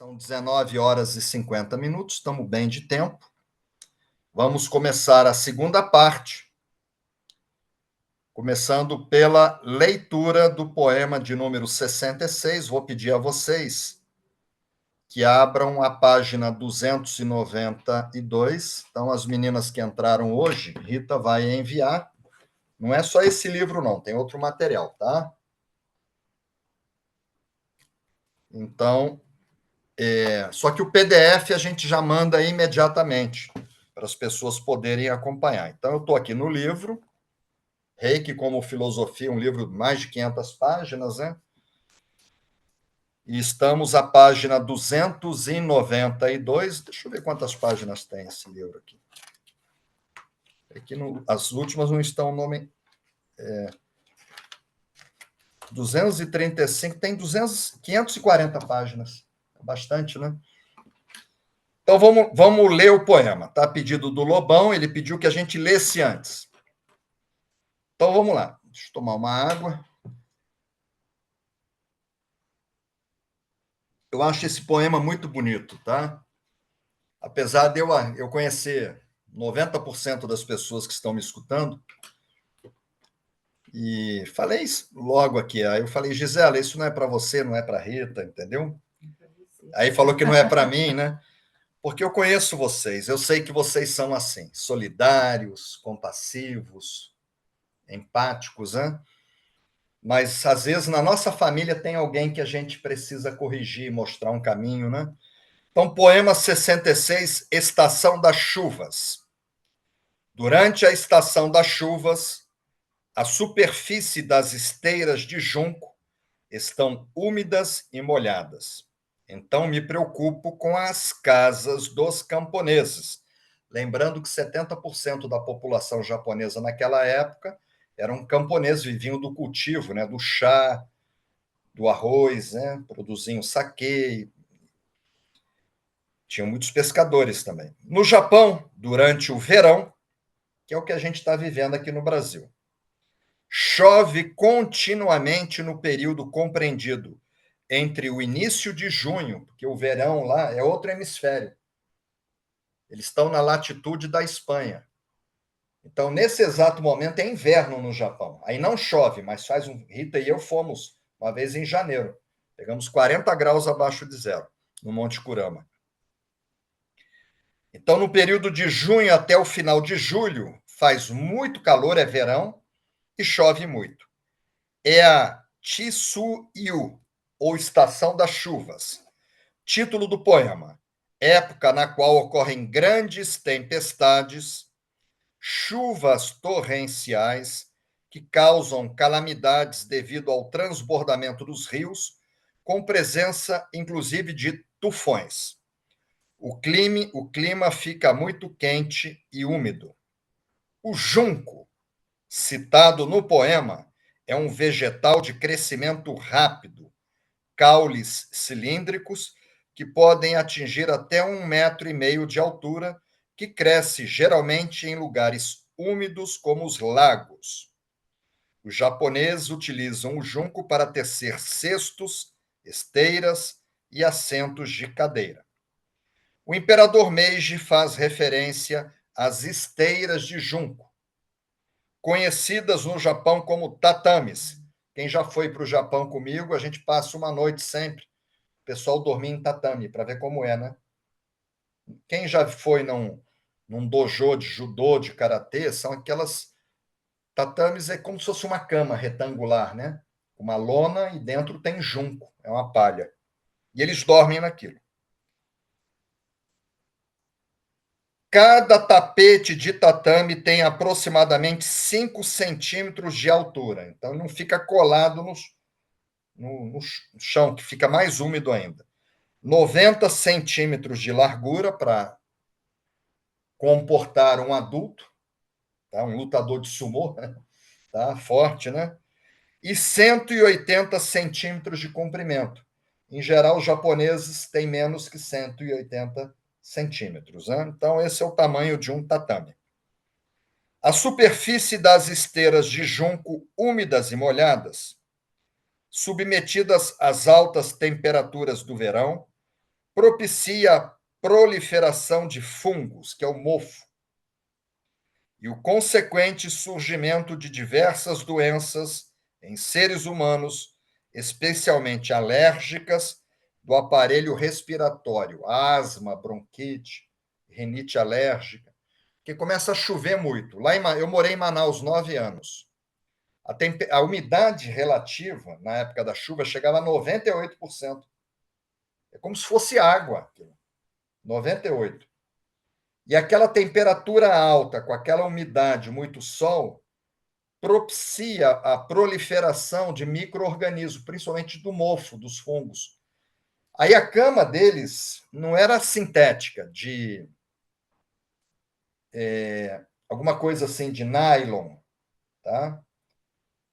São 19 horas e 50 minutos, estamos bem de tempo. Vamos começar a segunda parte, começando pela leitura do poema de número 66. Vou pedir a vocês que abram a página 292. Então, as meninas que entraram hoje, Rita vai enviar. Não é só esse livro, não, tem outro material, tá? Então, só que o PDF a gente já manda imediatamente para as pessoas poderem acompanhar. Então, eu estou aqui no livro, Reiki como Filosofia, um livro de mais de 500 páginas, né? E estamos à página 292. Deixa eu ver quantas páginas tem esse livro aqui. Aqui as últimas não estão o nome. 235, tem 540 páginas. Bastante, né? Então, vamos ler o poema. Está a pedido do Lobão, ele pediu que a gente lesse antes. Então, vamos lá. Deixa eu tomar uma água. Eu acho esse poema muito bonito, tá? Apesar de eu conhecer 90% das pessoas que estão me escutando, e falei logo aqui, aí eu falei, Gisela, isso não é para você, não é para Rita, entendeu? Aí falou que não é para mim, né? Porque eu conheço vocês, eu sei que vocês são assim, solidários, compassivos, empáticos, né? Mas às vezes na nossa família tem alguém que a gente precisa corrigir, mostrar um caminho, né? Então, poema 66, Estação das Chuvas. Durante a estação das chuvas, a superfície das esteiras de junco estão úmidas e molhadas. Então, me preocupo com as casas dos camponeses. Lembrando que 70% da população japonesa naquela época eram camponeses, viviam do cultivo, né, do chá, do arroz, né, produziam saquê. Tinham muitos pescadores também. No Japão, durante o verão, que é o que a gente está vivendo aqui no Brasil, chove continuamente no período compreendido entre o início de junho, porque o verão lá é outro hemisfério. Eles estão na latitude da Espanha. Então, nesse exato momento, é inverno no Japão. Aí não chove, mas faz um. Rita e eu fomos uma vez em janeiro. Pegamos 40 graus abaixo de zero, no Monte Kurama. Então, no período de junho até o final de julho, faz muito calor, é verão, e chove muito. É a Chisuyu, ou Estação das Chuvas. Título do poema: época na qual ocorrem grandes tempestades, chuvas torrenciais que causam calamidades devido ao transbordamento dos rios, com presença, inclusive, de tufões. O clima fica muito quente e úmido. O junco, citado no poema, é um vegetal de crescimento rápido, caules cilíndricos que podem atingir até 1,5 metro de altura, que cresce geralmente em lugares úmidos como os lagos. Os japoneses utilizam o junco para tecer cestos, esteiras e assentos de cadeira. O imperador Meiji faz referência às esteiras de junco, conhecidas no Japão como tatames. Quem já foi para o Japão comigo, a gente passa uma noite sempre, o pessoal dormir em tatame, para ver como é, né? Quem já foi num dojo de judô, de karatê, são aquelas tatames, é como se fosse uma cama retangular, né? Uma lona e dentro tem junco, é uma palha. E eles dormem naquilo. Cada tapete de tatame tem aproximadamente 5 centímetros de altura. Então, não fica colado no chão, que fica mais úmido ainda. 90 centímetros de largura para comportar um adulto, tá? Um lutador de sumô, né? Tá? Forte, né? E 180 centímetros de comprimento. Em geral, os japoneses têm menos que 180 centímetros. Né? Então, esse é o tamanho de um tatame. A superfície das esteiras de junco úmidas e molhadas, submetidas às altas temperaturas do verão, propicia a proliferação de fungos, que é o mofo, e o consequente surgimento de diversas doenças em seres humanos, especialmente alérgicas, do aparelho respiratório, asma, bronquite, rinite alérgica, que começa a chover muito. Eu morei em Manaus 9 anos. A umidade relativa, na época da chuva, chegava a 98%. É como se fosse água, 98%. E aquela temperatura alta, com aquela umidade, muito sol, propicia a proliferação de micro-organismos, principalmente do mofo, dos fungos. Aí a cama deles não era sintética, de alguma coisa assim de nylon, tá?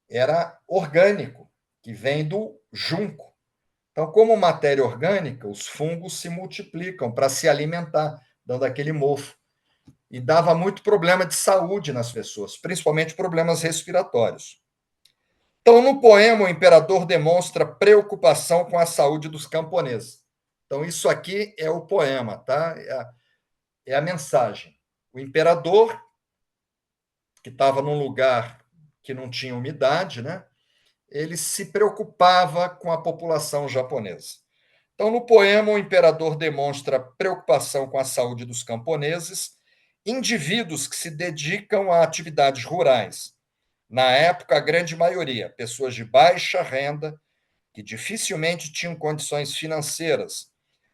Era orgânico, que vem do junco. Então, como matéria orgânica, os fungos se multiplicam para se alimentar, dando aquele mofo. E dava muito problema de saúde nas pessoas, principalmente problemas respiratórios. Então, no poema, o imperador demonstra preocupação com a saúde dos camponeses. Então, isso aqui é o poema, tá? É a mensagem. O imperador, que estava num lugar que não tinha umidade, né? Ele se preocupava com a população japonesa. Então, no poema, o imperador demonstra preocupação com a saúde dos camponeses, indivíduos que se dedicam a atividades rurais. Na época, a grande maioria, pessoas de baixa renda, que dificilmente tinham condições financeiras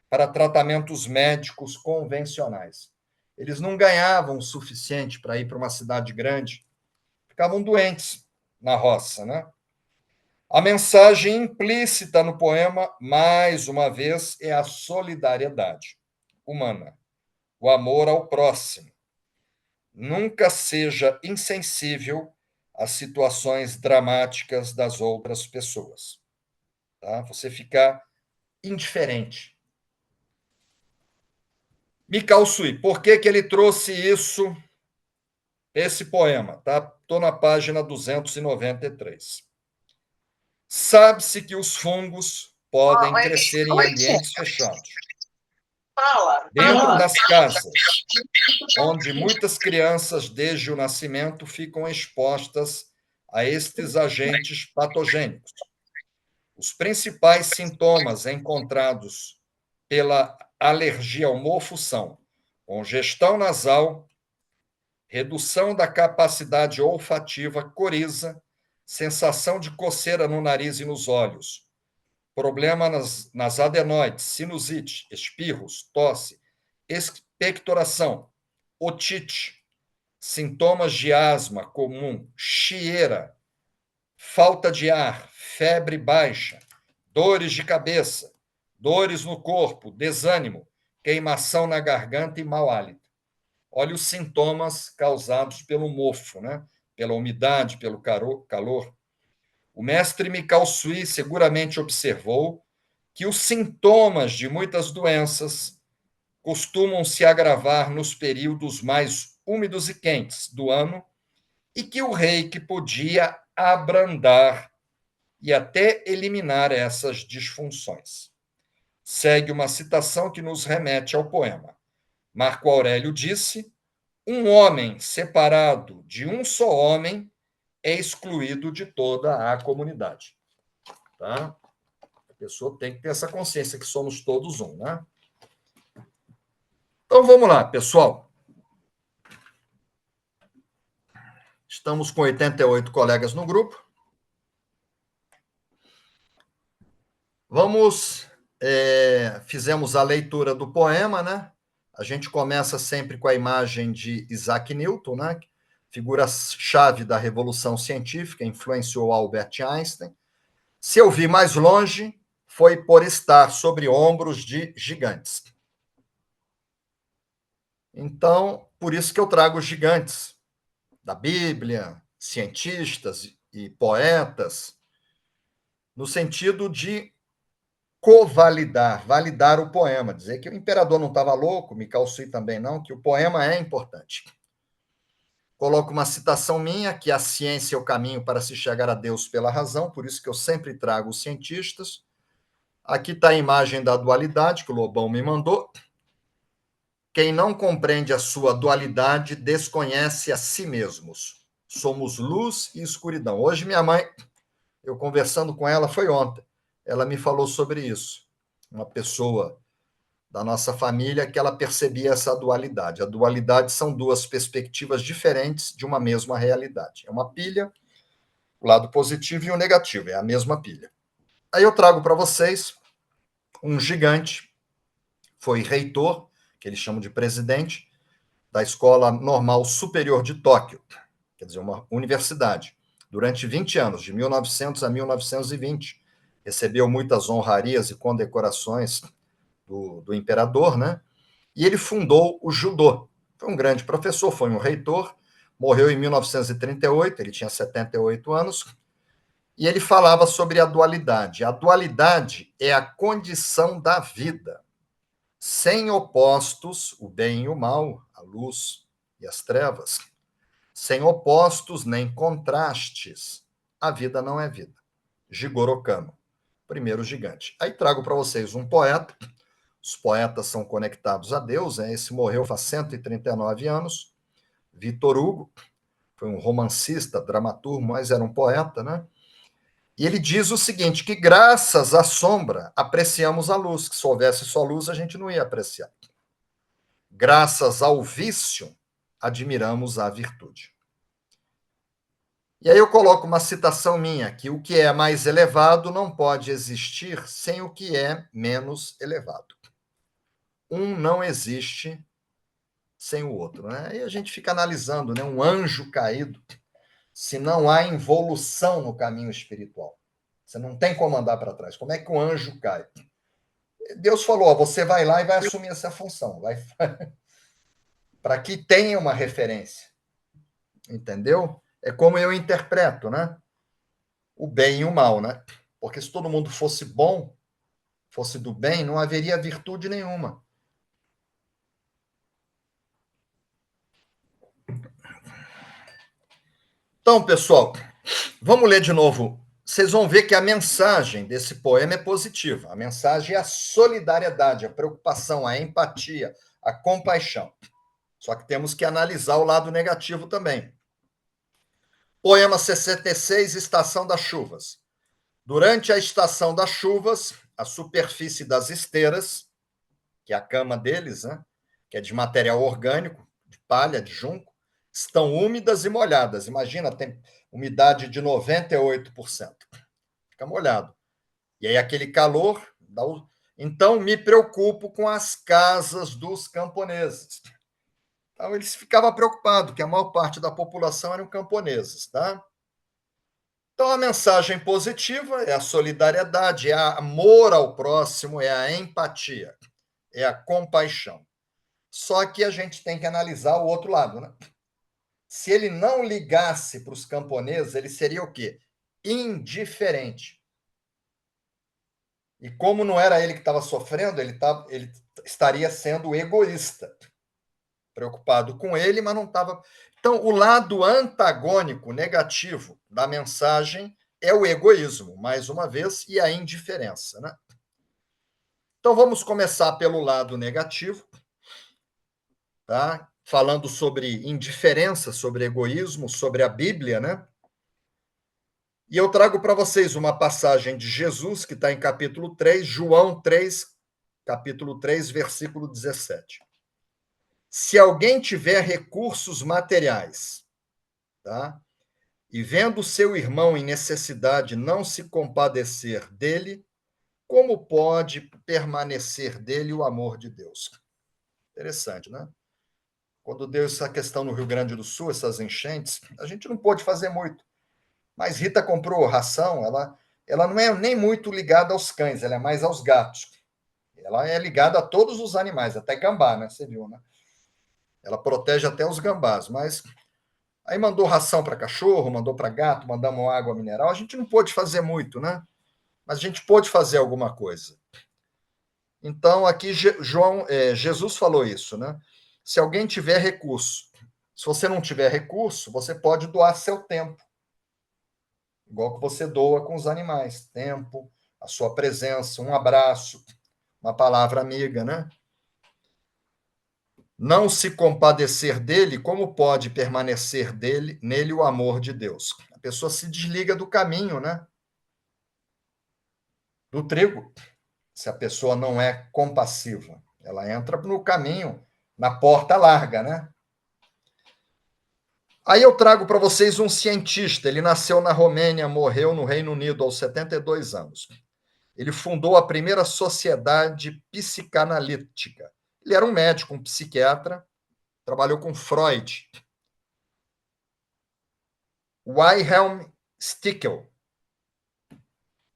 para tratamentos médicos convencionais. Eles não ganhavam o suficiente para ir para uma cidade grande, ficavam doentes na roça, né? A mensagem implícita no poema, mais uma vez, é a solidariedade humana, o amor ao próximo. Nunca seja insensível às situações dramáticas das outras pessoas. Tá? Você ficar indiferente. Mikao Sui, por que ele trouxe isso, esse poema? Tá? Estou na página 293. Sabe-se que os fungos podem crescer em ambientes fechados, dentro das casas, onde muitas crianças, desde o nascimento, ficam expostas a estes agentes patogênicos. Os principais sintomas encontrados pela alergia ao mofo são congestão nasal, redução da capacidade olfativa, coriza, sensação de coceira no nariz e nos olhos, problema nas adenoides, sinusite, espirros, tosse, expectoração, otite, sintomas de asma comum, chieira, falta de ar, febre baixa, dores de cabeça, dores no corpo, desânimo, queimação na garganta e mau hálito. Olha os sintomas causados pelo mofo, né? Pela umidade, pelo calor. O mestre Mikao Sui seguramente observou que os sintomas de muitas doenças costumam se agravar nos períodos mais úmidos e quentes do ano e que o reiki podia abrandar e até eliminar essas disfunções. Segue uma citação que nos remete ao poema. Marco Aurélio disse: um homem separado de um só homem é excluído de toda a comunidade. Tá? A pessoa tem que ter essa consciência que somos todos um, né? Então vamos lá, pessoal. Estamos com 88 colegas no grupo. Fizemos a leitura do poema, né? A gente começa sempre com a imagem de Isaac Newton, né? Figura-chave da Revolução Científica, influenciou Albert Einstein. Se eu vi mais longe, foi por estar sobre ombros de gigantes. Então, por isso que eu trago os gigantes da Bíblia, cientistas e poetas, no sentido de validar o poema, dizer que o imperador não estava louco, Mikao Sui também não, que o poema é importante. Coloco uma citação minha, que a ciência é o caminho para se chegar a Deus pela razão, por isso que eu sempre trago os cientistas. Aqui está a imagem da dualidade que o Lobão me mandou. Quem não compreende a sua dualidade desconhece a si mesmos. Somos luz e escuridão. Hoje minha mãe, eu conversando com ela, foi ontem, ela me falou sobre isso. Uma pessoa da nossa família que ela percebia essa dualidade. A dualidade são duas perspectivas diferentes de uma mesma realidade. É uma pilha, o lado positivo e o negativo, é a mesma pilha. Aí eu trago para vocês um gigante, foi reitor, que eles chamam de presidente, da Escola Normal Superior de Tóquio, quer dizer, uma universidade, durante 20 anos, de 1900 a 1920. Recebeu muitas honrarias e condecorações do imperador, né? E ele fundou o judô. Foi um grande professor, foi um reitor, morreu em 1938, ele tinha 78 anos, e ele falava sobre a dualidade. A dualidade é a condição da vida. Sem opostos, o bem e o mal, a luz e as trevas. Sem opostos nem contrastes, a vida não é vida. Jigoro Kano, primeiro gigante. Aí trago para vocês um poeta. Os poetas são conectados a Deus, né? Esse morreu faz 139 anos. Victor Hugo foi um romancista, dramaturgo, mas era um poeta, né? E ele diz o seguinte, que graças à sombra apreciamos a luz, que se houvesse só luz a gente não ia apreciar. Graças ao vício admiramos a virtude. E aí eu coloco uma citação minha, que o que é mais elevado não pode existir sem o que é menos elevado. Um não existe sem o outro, né? E a gente fica analisando, né, um anjo caído, se não há involução no caminho espiritual. Você não tem como andar para trás. Como é que um anjo cai? Deus falou, ó, você vai lá e vai assumir essa função, vai para que tenha uma referência. Entendeu? É como eu interpreto, né? O bem e o mal, né? Porque se todo mundo fosse bom, fosse do bem, não haveria virtude nenhuma. Então, pessoal, vamos ler de novo. Vocês vão ver que a mensagem desse poema é positiva. A mensagem é a solidariedade, a preocupação, a empatia, a compaixão. Só que temos que analisar o lado negativo também. Poema 66, Estação das Chuvas. Durante a estação das chuvas, a superfície das esteiras, que é a cama deles, né, que é de material orgânico, de palha, de junco, estão úmidas e molhadas. Imagina, tem umidade de 98%. Fica molhado. E aí aquele calor dá o... Então me preocupo com as casas dos camponeses. Então eles ficavam preocupados, que a maior parte da população eram camponeses, tá? Então a mensagem positiva é a solidariedade, é o amor ao próximo, é a empatia, é a compaixão. Só que a gente tem que analisar o outro lado, né? Se ele não ligasse para os camponeses, ele seria o quê? Indiferente. E como não era ele que estava sofrendo, ele estaria sendo egoísta, preocupado com ele, mas não estava. Então, o lado antagônico, negativo da mensagem é o egoísmo, mais uma vez, e a indiferença, né? Então, vamos começar pelo lado negativo, tá? Falando sobre indiferença, sobre egoísmo, sobre a Bíblia, né? E eu trago para vocês uma passagem de Jesus, que está em capítulo 3, João 3, capítulo 3, versículo 17. Se alguém tiver recursos materiais, tá? E vendo seu irmão em necessidade não se compadecer dele, como pode permanecer dele o amor de Deus? Interessante, né? Quando deu essa questão no Rio Grande do Sul, essas enchentes, a gente não pôde fazer muito. Mas Rita comprou ração, ela não é nem muito ligada aos cães, ela é mais aos gatos. Ela é ligada a todos os animais, até gambá, né? Você viu, né? Ela protege até os gambás, mas aí mandou ração para cachorro, mandou para gato, mandamos água mineral. A gente não pôde fazer muito, né? Mas a gente pôde fazer alguma coisa. Então, aqui Jesus falou isso, né? Se alguém tiver recurso, se você não tiver recurso, você pode doar seu tempo, igual que você doa com os animais, tempo, a sua presença, um abraço, uma palavra amiga, né? Não se compadecer dele, como pode permanecer nele o amor de Deus? A pessoa se desliga do caminho, né? Do trigo, se a pessoa não é compassiva. Ela entra no caminho, na porta larga, né? Aí eu trago para vocês um cientista. Ele nasceu na Romênia, morreu no Reino Unido aos 72 anos. Ele fundou a primeira sociedade psicanalítica. Ele era um médico, um psiquiatra, trabalhou com Freud. Wilhelm Stickel.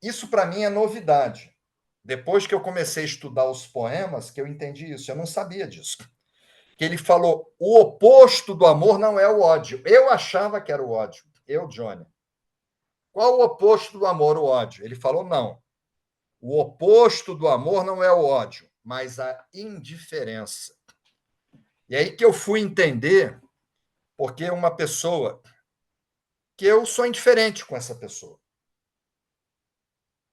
Isso para mim é novidade. Depois que eu comecei a estudar os poemas, que eu entendi isso, eu não sabia disso. Que ele falou, o oposto do amor não é o ódio. Eu achava que era o ódio. Eu, Johnny. Qual o oposto do amor? O ódio. Ele falou, não. O oposto do amor não é o ódio, mas a indiferença. E aí que eu fui entender porque uma pessoa que eu sou indiferente com essa pessoa.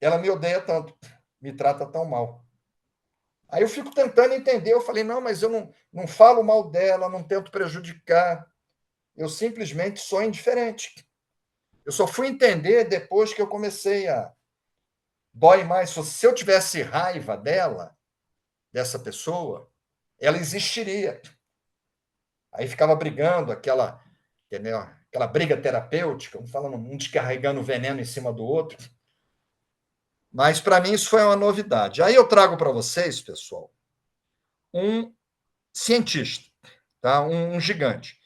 Ela me odeia tanto, me trata tão mal. Aí eu fico tentando entender, eu falei, não, mas eu não falo mal dela, não tento prejudicar, eu simplesmente sou indiferente. Eu só fui entender depois que eu comecei a... Dói mais, se eu tivesse raiva dela, dessa pessoa, ela existiria. Aí ficava brigando, entendeu? Aquela briga terapêutica, um falando, um descarregando veneno em cima do outro. Mas para mim isso foi uma novidade. Aí eu trago para vocês, pessoal, um cientista, tá? Um gigante.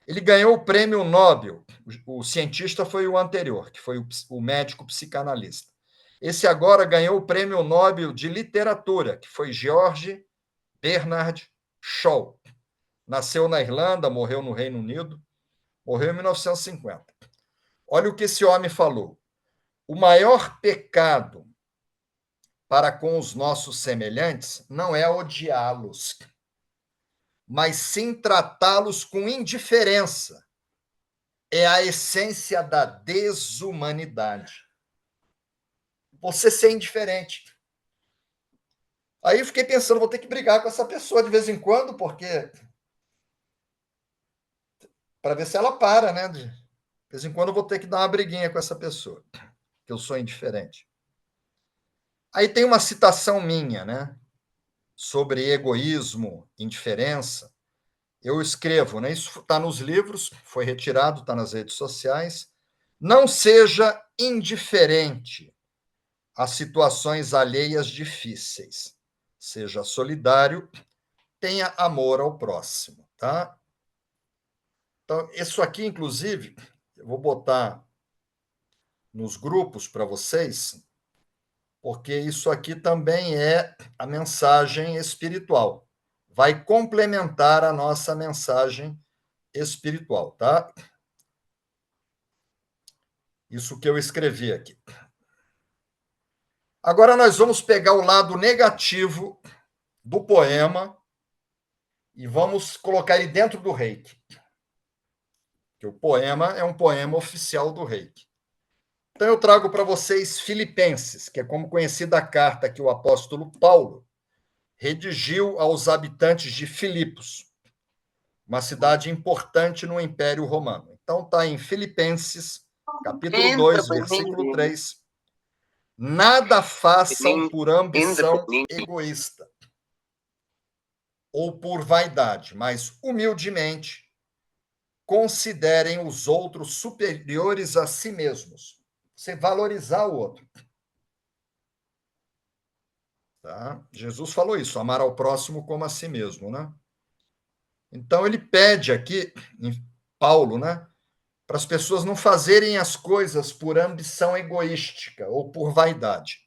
Ele ganhou o prêmio Nobel. O cientista foi o anterior, que foi o médico psicanalista. Esse agora ganhou o prêmio Nobel de literatura, que foi George Bernard Shaw. Nasceu na Irlanda, morreu no Reino Unido, morreu em 1950. Olha o que esse homem falou. O maior pecado para com os nossos semelhantes não é odiá-los, mas sim tratá-los com indiferença. É a essência da desumanidade. Você ser indiferente. Aí eu fiquei pensando, vou ter que brigar com essa pessoa de vez em quando, porque para ver se ela para, né? De vez em quando eu vou ter que dar uma briguinha com essa pessoa, que eu sou indiferente. Aí tem uma citação minha, né? Sobre egoísmo, indiferença. Eu escrevo, né? Isso está nos livros, foi retirado, está nas redes sociais. Não seja indiferente às situações alheias difíceis. Seja solidário, tenha amor ao próximo, tá? Então, isso aqui, inclusive, eu vou botar nos grupos para vocês, porque isso aqui também é a mensagem espiritual. Vai complementar a nossa mensagem espiritual, tá? Isso que eu escrevi aqui. Agora nós vamos pegar o lado negativo do poema e vamos colocar ele dentro do Reiki. Que o poema é um poema oficial do Reiki. Então eu trago para vocês Filipenses, que é como conhecida a carta que o apóstolo Paulo redigiu aos habitantes de Filipos, uma cidade importante no Império Romano. Então está em Filipenses, capítulo 2, versículo 3. Nada façam por ambição egoísta ou por vaidade, mas humildemente considerem os outros superiores a si mesmos. Você valorizar o outro. Tá? Jesus falou isso, amar ao próximo como a si mesmo, né? Então ele pede aqui, em Paulo, né, para as pessoas não fazerem as coisas por ambição egoística ou por vaidade.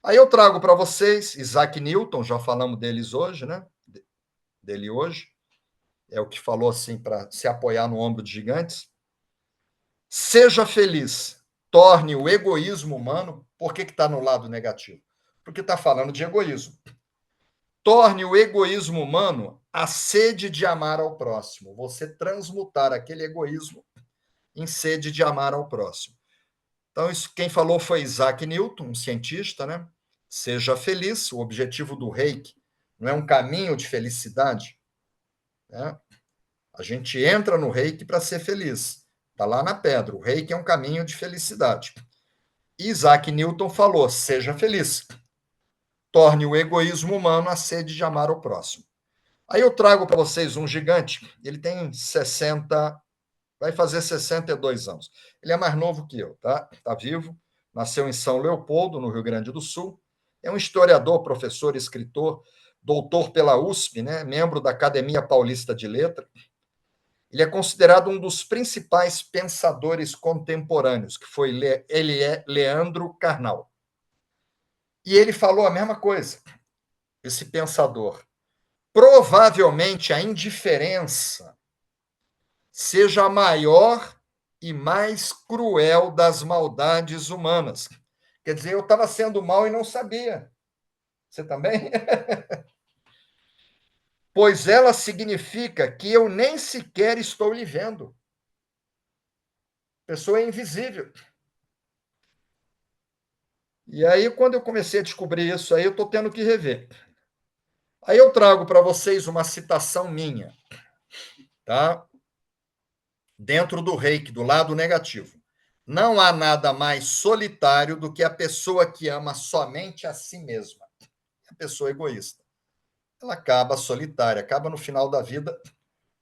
Aí eu trago para vocês Isaac Newton, já falamos deles hoje, né? Dele hoje. É o que falou assim para se apoiar no ombro de gigantes. Seja feliz, torne o egoísmo humano. Por que está no lado negativo? Porque está falando de egoísmo. Torne o egoísmo humano a sede de amar ao próximo. Você transmutar aquele egoísmo em sede de amar ao próximo. Então, isso quem falou foi Isaac Newton, um cientista, né? Seja feliz, o objetivo do reiki não é um caminho de felicidade, né? A gente entra no reiki para ser feliz. Está lá na pedra, o reiki é um caminho de felicidade. Isaac Newton falou: seja feliz. Torne o egoísmo humano a sede de amar o próximo. Aí eu trago para vocês um gigante, ele tem 60, vai fazer 62 anos. Ele é mais novo que eu, tá? Está vivo, nasceu em São Leopoldo, no Rio Grande do Sul. É um historiador, professor, escritor, doutor pela USP, né? Membro da Academia Paulista de Letras. Ele é considerado um dos principais pensadores contemporâneos, que foi ele é Leandro Carnal. E ele falou a mesma coisa, esse pensador. Provavelmente a indiferença seja a maior e mais cruel das maldades humanas. Quer dizer, eu estava sendo mal e não sabia. Você também? Pois ela significa que eu nem sequer estou lhe vendo. A pessoa é invisível. E aí, quando eu comecei a descobrir isso aí, eu estou tendo que rever. Aí eu trago para vocês uma citação minha, tá? Dentro do reiki, do lado negativo. Não há nada mais solitário do que a pessoa que ama somente a si mesma. A pessoa egoísta. Ela acaba solitária, acaba no final da vida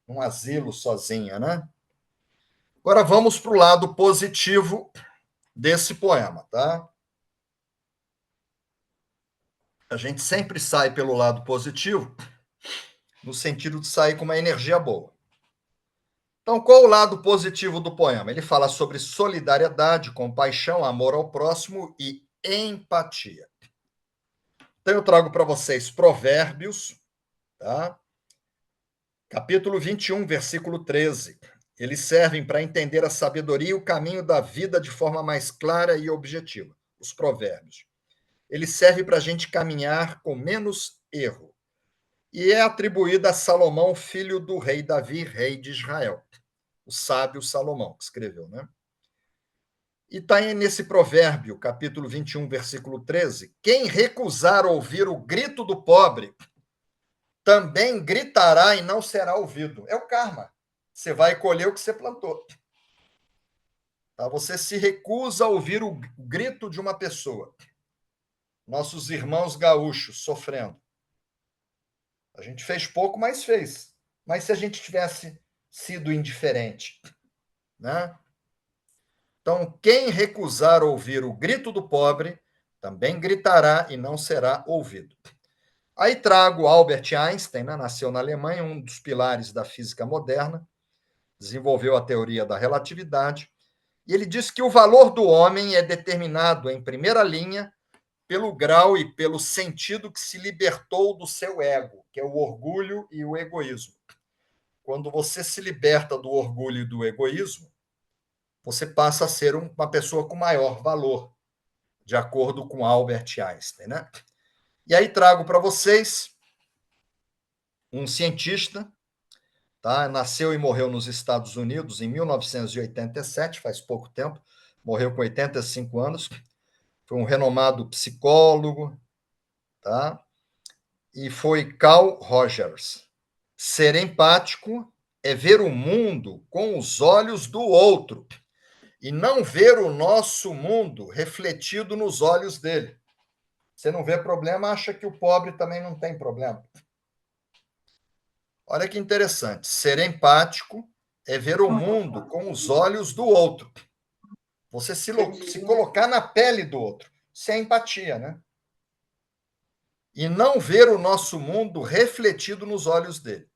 num asilo sozinha, né? Agora vamos para o lado positivo desse poema, tá? A gente sempre sai pelo lado positivo, no sentido de sair com uma energia boa. Então, qual o lado positivo do poema? Ele fala sobre solidariedade, compaixão, amor ao próximo e empatia. Então, eu trago para vocês Provérbios, tá? Capítulo 21, versículo 13. Eles servem para entender a sabedoria e o caminho da vida de forma mais clara e objetiva. Os provérbios. Ele serve para a gente caminhar com menos erro. E é atribuído a Salomão, filho do rei Davi, rei de Israel. O sábio Salomão, que escreveu, né? E está nesse provérbio, capítulo 21, versículo 13: quem recusar ouvir o grito do pobre, também gritará e não será ouvido. É o karma. Você vai colher o que você plantou. Tá? Você se recusa a ouvir o grito de uma pessoa. Nossos irmãos gaúchos sofrendo. A gente fez pouco, mas fez. Mas se a gente tivesse sido indiferente, né? Então, quem recusar ouvir o grito do pobre, também gritará e não será ouvido. Aí trago Albert Einstein, né? Nasceu na Alemanha, um dos pilares da física moderna, desenvolveu a teoria da relatividade, e ele diz que o valor do homem é determinado, em primeira linha, pelo grau e pelo sentido que se libertou do seu ego, que é o orgulho e o egoísmo. Quando você se liberta do orgulho e do egoísmo, você passa a ser uma pessoa com maior valor, de acordo com Albert Einstein, né? E aí trago para vocês um cientista, tá? Nasceu e morreu nos Estados Unidos em 1987, faz pouco tempo, morreu com 85 anos, foi um renomado psicólogo, tá? E foi Carl Rogers. Ser empático é ver o mundo com os olhos do outro e não ver o nosso mundo refletido nos olhos dele. Você não vê problema, acha que o pobre também não tem problema. Olha que interessante. Ser empático é ver o mundo com os olhos do outro. Você se colocar na pele do outro. Isso é empatia, né? E não ver o nosso mundo refletido nos olhos dele.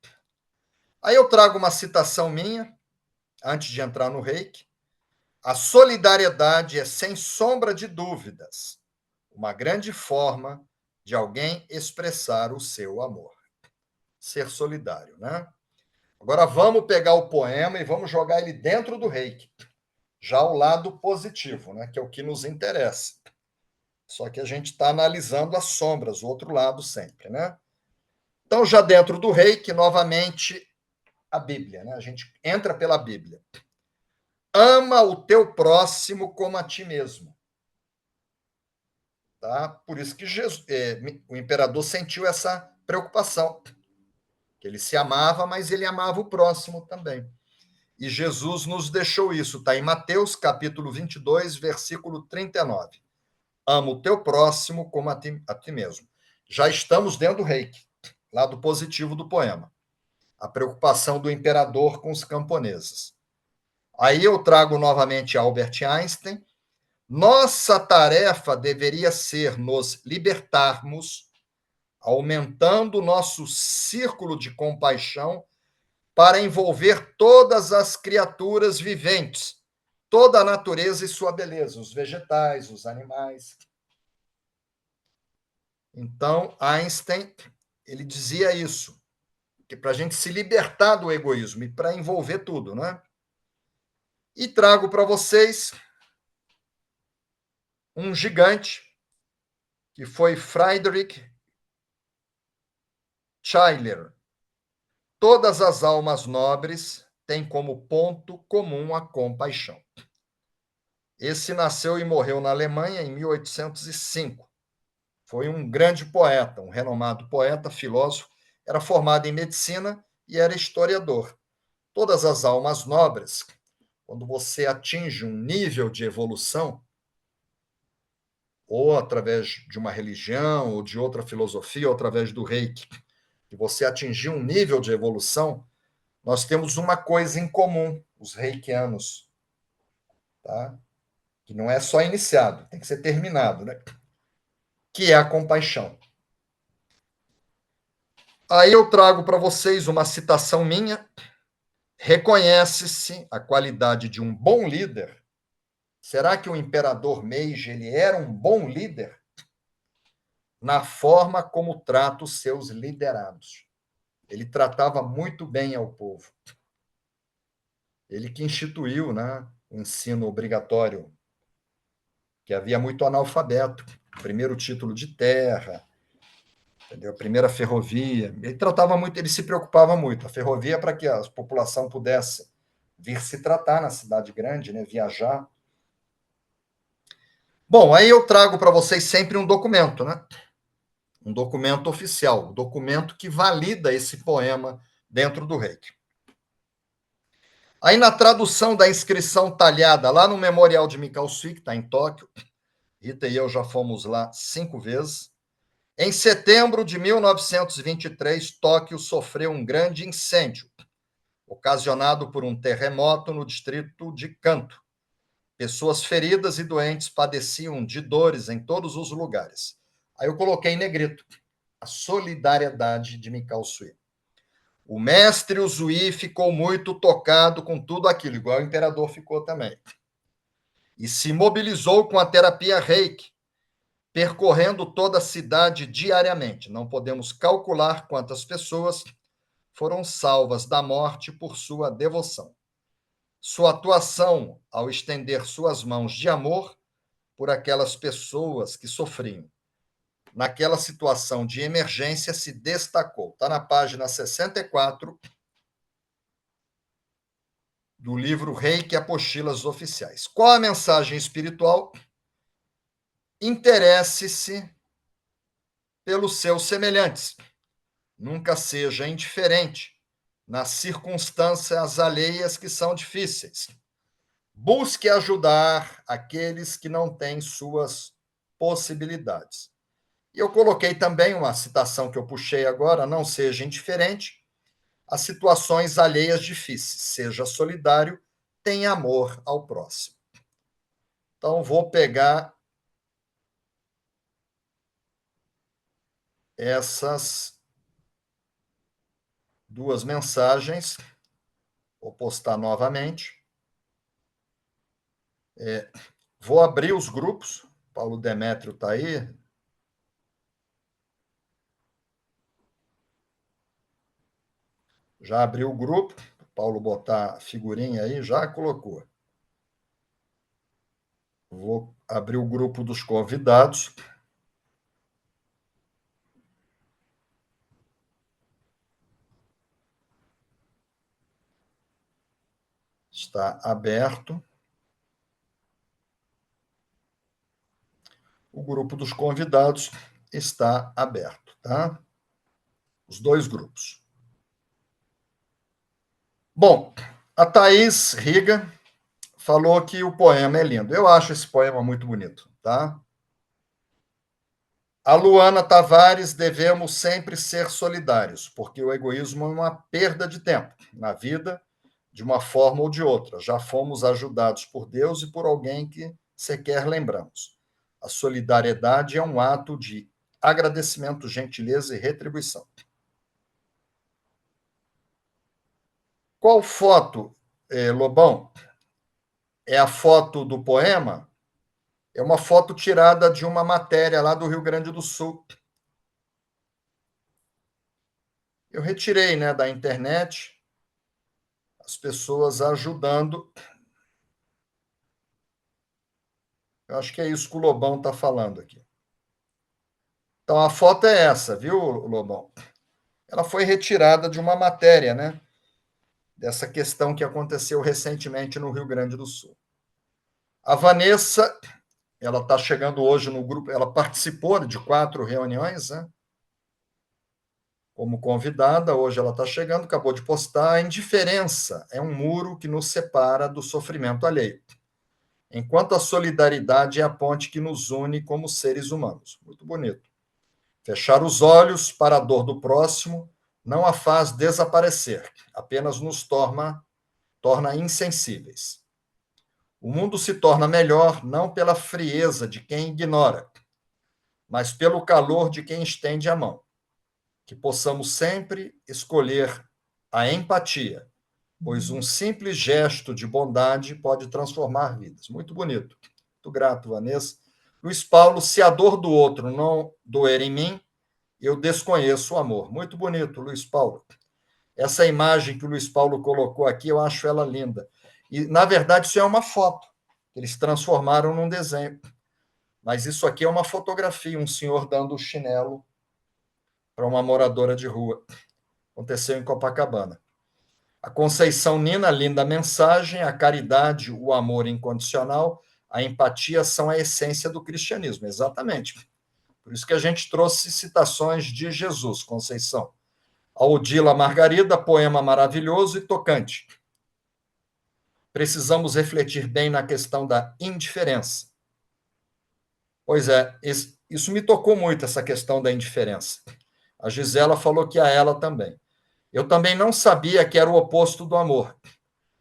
Aí eu trago uma citação minha, antes de entrar no reiki. A solidariedade é, sem sombra de dúvidas, uma grande forma de alguém expressar o seu amor. Ser solidário, né? Agora vamos pegar o poema e vamos jogar ele dentro do reiki. Já o lado positivo, né? Que é o que nos interessa. Só que a gente está analisando as sombras, o outro lado sempre, né? Então, já dentro do reiki, novamente, a Bíblia, né? A gente entra pela Bíblia. ama o teu próximo como a ti mesmo. Tá? Por isso que o imperador sentiu essa preocupação, que ele se amava, mas ele amava o próximo também. E Jesus nos deixou isso, está em Mateus capítulo 22, versículo 39. Ama o teu próximo como a ti mesmo. Já estamos dentro do reiki, lado positivo do poema. A preocupação do imperador com os camponeses. Aí eu trago novamente Albert Einstein. Nossa tarefa deveria ser nos libertarmos, aumentando o nosso círculo de compaixão para envolver todas as criaturas viventes, toda a natureza e sua beleza, os vegetais, os animais. Então, Einstein, ele dizia isso, que para a gente se libertar do egoísmo e para envolver tudo, né? E trago para vocês um gigante, que foi Friedrich Schiller. Todas as almas nobres têm como ponto comum a compaixão. Esse nasceu e morreu na Alemanha em 1805. Foi um grande poeta, um renomado poeta, filósofo, era formado em medicina e era historiador. Todas as almas nobres, quando você atinge um nível de evolução, ou através de uma religião, ou de outra filosofia, ou através do reiki, que você atingiu um nível de evolução, nós temos uma coisa em comum, os reikianos, tá? Que não é só iniciado, tem que ser terminado, né? Que é a compaixão. Aí eu trago para vocês uma citação minha. Reconhece-se a qualidade de um bom líder. Será que o imperador Meiji ele era um bom líder? Na forma como trata os seus liderados. Ele tratava muito bem ao povo. Ele que instituiu, né, o ensino obrigatório, que havia muito analfabeto. Primeiro título de terra, entendeu? A primeira ferrovia. Ele tratava muito, ele se preocupava muito. A ferrovia para que a população pudesse vir se tratar na cidade grande, né, viajar. Bom, aí eu trago para vocês sempre um documento, né? Um documento oficial, um documento que valida esse poema dentro do reiki. Aí na tradução da inscrição talhada lá no Memorial de Mikao-Sui, que está em Tóquio, Rita e eu já fomos lá 5 vezes. Em setembro de 1923, Tóquio sofreu um grande incêndio, ocasionado por um terremoto no distrito de Kanto. Pessoas feridas e doentes padeciam de dores em todos os lugares. Aí eu coloquei em negrito a solidariedade de Mikao Sui. O mestre Uzui ficou muito tocado com tudo aquilo, igual o imperador ficou também. E se mobilizou com a terapia Reiki, percorrendo toda a cidade diariamente. Não podemos calcular quantas pessoas foram salvas da morte por sua devoção. Sua atuação ao estender suas mãos de amor por aquelas pessoas que sofriam. Naquela situação de emergência, se destacou. Está na página 64 do livro Reiki Apostilas Oficiais. Qual a mensagem espiritual? Interesse-se pelos seus semelhantes. Nunca seja indiferente nas circunstâncias alheias que são difíceis. Busque ajudar aqueles que não têm suas possibilidades. E eu coloquei também uma citação que eu puxei agora: não seja indiferente às situações alheias difíceis, seja solidário, tenha amor ao próximo. Então, vou pegar essas duas mensagens, vou postar novamente. Vou abrir os grupos. Paulo Demétrio está aí. Já abriu o grupo. Paulo botar a figurinha aí, já colocou. Vou abrir o grupo dos convidados. Está aberto. O grupo dos convidados está aberto, tá? Os dois grupos. Bom, a Thaís Riga falou que o poema é lindo. Eu acho esse poema muito bonito, tá? A Luana Tavares, devemos sempre ser solidários, porque o egoísmo é uma perda de tempo na vida, de uma forma ou de outra. Já fomos ajudados por Deus e por alguém que sequer lembramos. A solidariedade é um ato de agradecimento, gentileza e retribuição. Qual foto, Lobão? É a foto do poema? É uma foto tirada de uma matéria lá do Rio Grande do Sul. Eu retirei, né, da internet, as pessoas ajudando. Eu acho que é isso que o Lobão está falando aqui. Então, a foto é essa, viu, Lobão? Ela foi retirada de uma matéria, né? Dessa questão que aconteceu recentemente no Rio Grande do Sul. A Vanessa, ela está chegando hoje no grupo, ela participou de 4 reuniões, né? Como convidada, hoje ela está chegando, acabou de postar. A indiferença é um muro que nos separa do sofrimento alheio, enquanto a solidariedade é a ponte que nos une como seres humanos. Muito bonito. Fechar os olhos para a dor do próximo não a faz desaparecer, apenas nos torna insensíveis. O mundo se torna melhor não pela frieza de quem ignora, mas pelo calor de quem estende a mão. Que possamos sempre escolher a empatia, pois um simples gesto de bondade pode transformar vidas. Muito bonito. Muito grato, Vanessa. Luiz Paulo, se a dor do outro não doer em mim, eu desconheço o amor. Muito bonito, Luiz Paulo. Essa imagem que o Luiz Paulo colocou aqui, eu acho ela linda. E, na verdade, isso é uma foto. Eles transformaram num desenho. Mas isso aqui é uma fotografia, um senhor dando o chinelo para uma moradora de rua. Aconteceu em Copacabana. A Conceição Nina, linda mensagem, a caridade, o amor incondicional, a empatia são a essência do cristianismo. Exatamente. Por isso que a gente trouxe citações de Jesus, Conceição. A Odila Margarida, poema maravilhoso e tocante. Precisamos refletir bem na questão da indiferença. Pois é, isso me tocou muito, essa questão da indiferença. A Gisela falou que a ela também. Eu também não sabia que era o oposto do amor.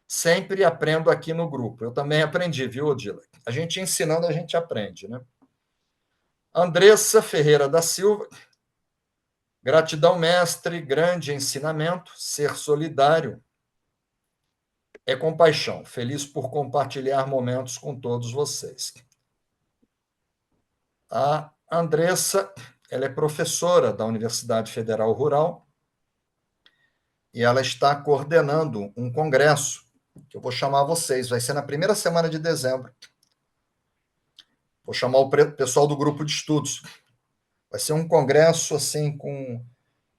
Sempre aprendo aqui no grupo. Eu também aprendi, viu, Odila? A gente ensinando, a gente aprende, né? Andressa Ferreira da Silva. Gratidão, mestre, grande ensinamento. Ser solidário é compaixão. Feliz por compartilhar momentos com todos vocês. A Andressa, ela é professora da Universidade Federal Rural e ela está coordenando um congresso que eu vou chamar vocês. Vai ser na primeira semana de dezembro. Vou chamar o pessoal do grupo de estudos. Vai ser um congresso assim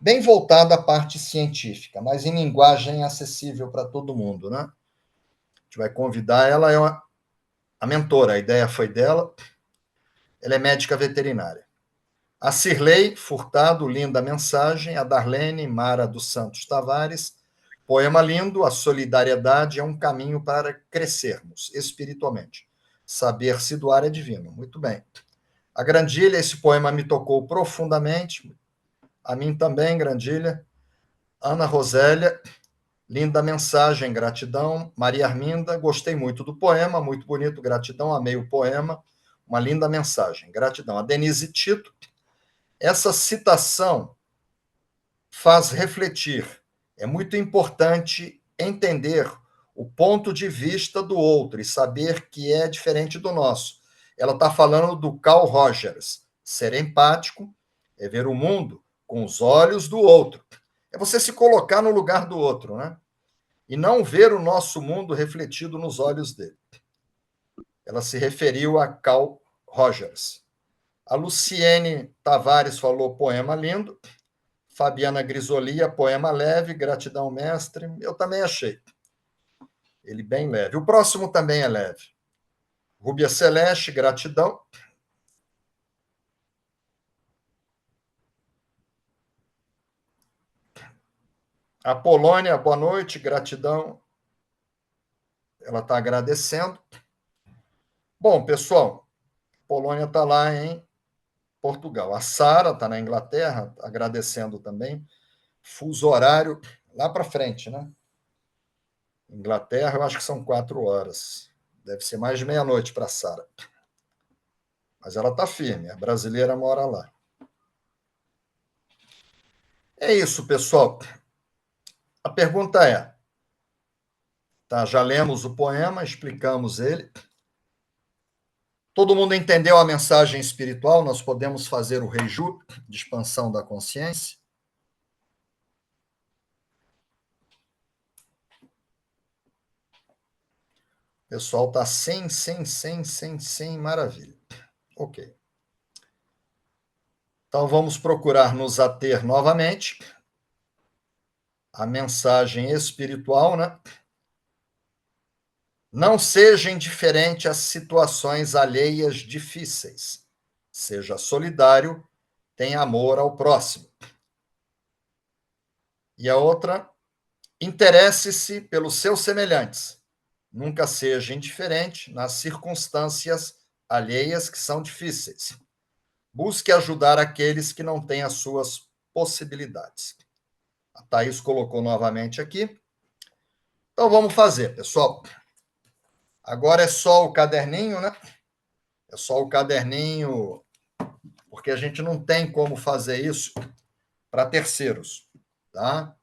bem voltado à parte científica, mas em linguagem acessível para todo mundo, né? A gente vai convidar ela, a mentora, a ideia foi dela. Ela é médica veterinária. A Cirlei Furtado, linda mensagem. A Darlene Mara dos Santos Tavares, poema lindo. A solidariedade é um caminho para crescermos espiritualmente. Saber se doar é divino. Muito bem. A Grandilha, esse poema me tocou profundamente. A mim também, Grandilha. Ana Rosélia, linda mensagem, gratidão. Maria Arminda, gostei muito do poema, muito bonito, gratidão, amei o poema. Uma linda mensagem, gratidão. A Denise Tito, essa citação faz refletir. É muito importante entender o ponto de vista do outro e saber que é diferente do nosso. Ela está falando do Carl Rogers. Ser empático é ver o mundo com os olhos do outro. É você se colocar no lugar do outro, né? E não ver o nosso mundo refletido nos olhos dele. Ela se referiu a Carl Rogers. A Luciene Tavares falou poema lindo. Fabiana Grisolia, poema leve, gratidão, mestre. Eu também achei. Ele bem leve. O próximo também é leve. Rúbia Celeste, gratidão. A Polônia, boa noite, gratidão. Ela está agradecendo. Bom, pessoal, a Polônia está lá em Portugal. A Sara está na Inglaterra, agradecendo também. Fuso horário lá para frente, né? Inglaterra, eu acho que são 4 horas. Deve ser mais de meia-noite para a Sara. Mas ela está firme, a brasileira mora lá. É isso, pessoal. A pergunta é: tá, já lemos o poema, explicamos ele. Todo mundo entendeu a mensagem espiritual? Nós podemos fazer o Reiju de expansão da consciência? O pessoal está sem, maravilha. Ok. Então vamos procurar nos ater novamente à mensagem espiritual, né? Não seja indiferente às situações alheias difíceis. Seja solidário, tenha amor ao próximo. E a outra, interesse-se pelos seus semelhantes. Nunca seja indiferente nas circunstâncias alheias que são difíceis. Busque ajudar aqueles que não têm as suas possibilidades. A Thaís colocou novamente aqui. Então vamos fazer, pessoal. Agora é só o caderninho, né? É só o caderninho, porque a gente não tem como fazer isso para terceiros, tá?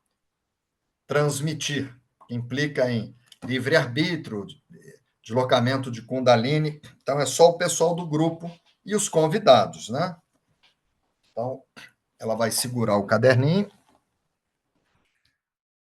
Transmitir, que implica em livre-arbítrio, deslocamento de Kundalini. Então, é só o pessoal do grupo e os convidados, né? Então, ela vai segurar o caderninho.